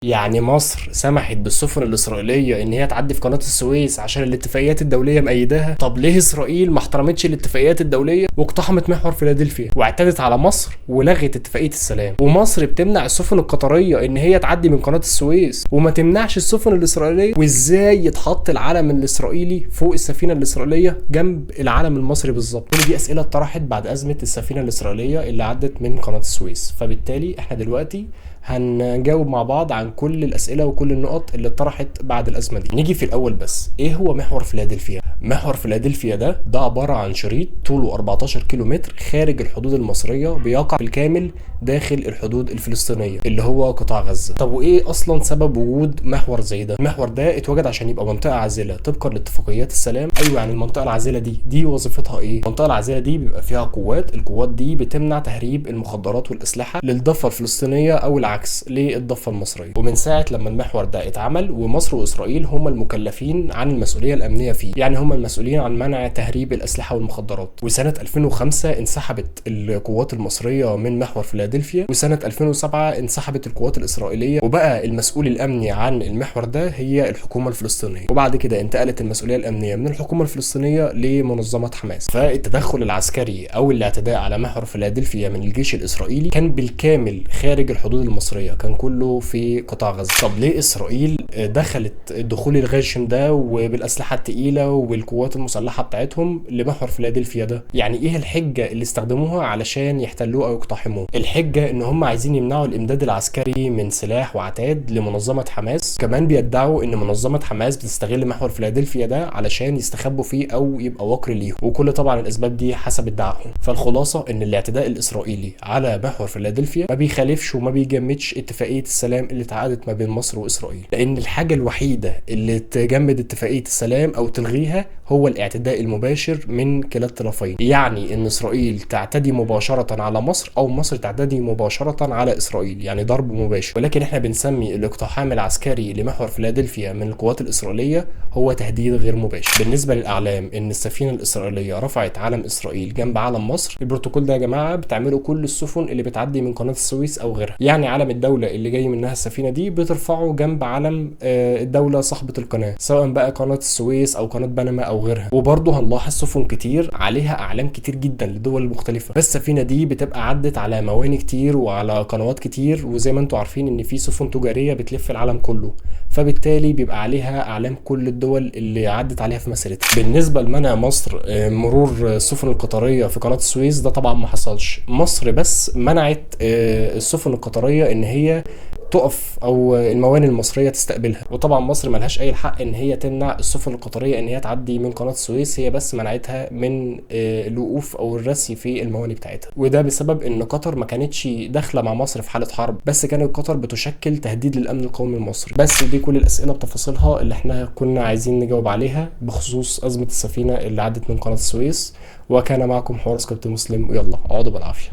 يعني مصر سمحت بالسفن الإسرائيلية إن هي تعدي في قناة السويس عشان الاتفاقيات الدولية مأيداها؟ طب ليه إسرائيل ما احترمتش الاتفاقيات الدولية واقتحمت محور فيلادلفيا واعتدت على مصر ولغت اتفاقية السلام؟ ومصر بتمنع السفن القطرية إن هي تعدي من قناة السويس وما تمنعش السفن الإسرائيلية؟ وإزاي يتحط العلم الإسرائيلي فوق السفينة الإسرائيلية جنب العلم المصري بالظبط؟ كل دي أسئلة اتطرحت بعد أزمة السفينة الإسرائيلية اللي عدت من قناة السويس، فبالتالي احنا دلوقتي هنجاوب مع بعض عن كل الأسئلة وكل النقط اللي اتطرحت بعد الأزمة دي. نيجي في الأول بس، إيه هو محور فيلادلفيا؟ محور فيلادلفيا ده عبارة عن شريط طوله 14 كيلو متر خارج الحدود المصرية، بيقع بالكامل داخل الحدود الفلسطينية اللي هو قطاع غزة. طب وإيه أصلا سبب وجود محور زي ده؟ المحور ده اتوجد عشان يبقى منطقة عازلة طبقا لاتفاقيات السلام. أيوة، يعني المنطقة العازلة دي وظيفتها إيه؟ المنطقة العازلة دي بيبقى فيها قوات، القوات دي بتمنع تهريب المخدرات والأسلحة للضفة الفلسطينية أو العكس للضفة المصرية. ومن ساعة لما المحور ده اتعمل ومصر وإسرائيل هم المكلفين عن المسؤولية الأمنية فيه، يعني هم المسؤولين عن منع تهريب الأسلحة والمخدرات. وسنة 2005 انسحبت القوات المصرية من محور فيلادلفيا، وسنة 2007 انسحبت القوات الإسرائيلية، وبقى المسؤول الأمني عن المحور ده هي الحكومة الفلسطينية. وبعد كده انتقلت المسؤولية الأمنية من الحكومة الفلسطينية لمنظمة حماس. فالتدخل العسكري أو الاعتداء على محور فيلادلفيا من الجيش الإسرائيلي كان بالكامل خارج الحدود المصرية، كان كله في قطاع غزة. طب ليه إسرائيل دخلت الدخول الغاشم ده وبالأسلحة التقيلة والقوات المسلحة بتاعتهم لمحور فيلادلفيا ده؟ يعني ايه الحجة اللي استخدموها علشان يحتلوه او يقتحموه؟ الحجة ان هم عايزين يمنعوا الامداد العسكري من سلاح وعتاد لمنظمة حماس. كمان بيدعوا ان منظمة حماس بتستغل محور فيلادلفيا ده علشان يستخبوا فيه او يبقى وقر ليهم، وكل طبعا الاسباب دي حسب ادعائهم. فالخلاصة ان الاعتداء الاسرائيلي على محور فيلادلفيا ما بيخالفش وما بيجمدش اتفاقية السلام اللي اتعقدت ما بين مصر واسرائيل، لان الحاجة الوحيدة اللي تجمد اتفاقية السلام او تلغيها هو الاعتداء المباشر من كلا الطرفين. يعني ان اسرائيل تعتدي مباشرة على مصر او مصر تعتدي مباشرة على اسرائيل، يعني ضرب مباشر. ولكن احنا بنسمي الاقتحام العسكري لمحور فيلادلفيا من القوات الاسرائيلية هو تهديد غير مباشر. بالنسبة للاعلام ان السفينة الاسرائيلية رفعت علم اسرائيل جنب علم مصر، البروتوكول ده يا جماعة بتعمله كل السفن اللي بتعدي من قناة السويس او غيرها. يعني علم الدولة اللي جاي منها السفينة دي بترفعه جنب علم الدولة صاحبة القناة، سواء بقى قناة السويس او قناة بنما او غيرها. وبرضه هنلاحظ سفن كتير عليها اعلام كتير جدا لدول مختلفة، بس السفينة دي بتبقى عدت على مواني كتير وعلى قنوات كتير، وزي ما انتم عارفين ان في سفن تجارية بتلف العالم كله، فبالتالي بيبقى عليها اعلام كل الدول اللي عدت عليها في مسيرتها. بالنسبة لمنع مصر مرور السفن القطرية في قناة السويس، ده طبعا ما حصلش. مصر بس منعت السفن القطرية ان هي تقف او الموانئ المصريه تستقبلها، وطبعا مصر ملهاش اي حق ان هي تمنع السفن القطريه ان هي تعدي من قناه السويس، هي بس منعتها من الوقوف او الرسي في الموانئ بتاعتها. وده بسبب ان قطر ما كانتش داخله مع مصر في حاله حرب، بس كانت قطر بتشكل تهديد للامن القومي المصري. بس دي كل الاسئله بتفاصيلها اللي احنا كنا عايزين نجاوب عليها بخصوص ازمه السفينه اللي عدت من قناه السويس. وكان معكم حوار كابتن مسلم، ويلا اقعدوا بالعافيه.